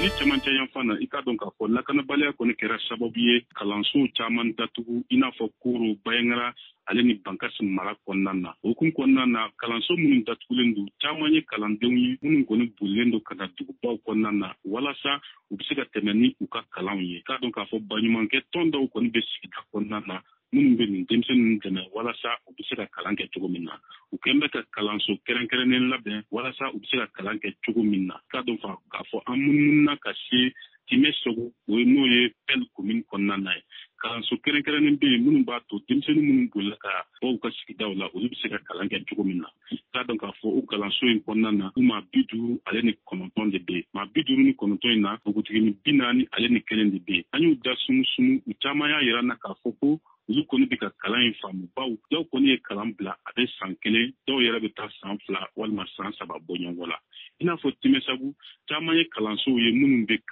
Mali cɛmancɛ yan fan na i k'a dɔn k'a fɔ lakanabaliya kɔni kɛra sababu ye kalanso caman datugu i n'a fɔ Koro, Bayangara ale ni Bankasi mara kɔnɔna na. O hukumu kɔnɔna na kalanso minnu datugulen don caman ye kalandenw ye minnu kɔni bolilen don ka na dugubaw kɔnɔna na walasa u bɛ se ka tɛmɛ ni u ka kalanw ye. K'a dɔn k'a fɔ baɲumankɛ tɔn dɔw kɔni bɛ sigida kɔnɔna na minnu bɛ nin denmisɛnninw dɛmɛ walasa u bɛ se ka kalan kɛ cogo min na. U kɛlen bɛ ka kalanso kɛrɛnkɛrɛnnen labɛn walasa u bɛ se ka kalan kɛ cogo min na. K'a dɔn k'a fɔ an munumuna ka se Timɛ Sogo o ye n'o ye Pelle commune kɔnɔna na ye. Kalanso kɛrɛnkɛrɛnnen bɛ yen minnu b'a to denmisɛnnin minnu bolila ka bɔ u ka sigidaw la olu bɛ se ka kalan kɛ cogo min na. K'a dɔn k'a fɔ o kalanso in kɔnɔna na u maa 50 ale ni 9 de bɛ yen. Maa 59 in na npogotiginin 40 ale ni 1 de bɛ yen. An y'u da sumusumu u caman y'a jira na k'a fɔ ko olu kɔni bɛ ka kalan in faamu baw dɔw kɔni ye kalan bila a bɛ san 1 dɔw yɛrɛ bɛ taa san 2 walima san 3 bɔ ɲɔgɔn la. I n'a fɔ Timɛsagu caman ye kalansow ye minnu bɛ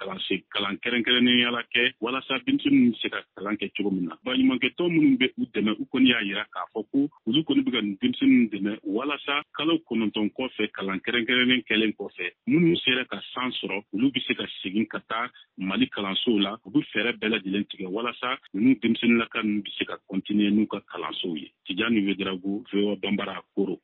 kalan kɛrɛnkɛrɛnnenya la kɛ walasa denmisɛnninw bɛ se ka kalan kɛ cogo min na. Baɲumankɛtɔn minnu bɛ u dɛmɛ u kɔni y'a jira k'a fɔ ko olu kɔni bɛ ka nin denmisɛnninw dɛmɛ walasa kalo 9 kɔfɛ kalan kɛrɛnkɛrɛnnen kɛlen kɔfɛ minnu sera ka san sɔrɔ olu bɛ se ka segin ka taa Mali kalansow la u bɛ fɛɛrɛ bɛɛ lajɛlen tigɛ walasa ninnu denmisɛnninlaka ninnu bɛ se ka continuer n'u ka kalansow ye. Tijani Wederawogo, VOA Bambara, Koro.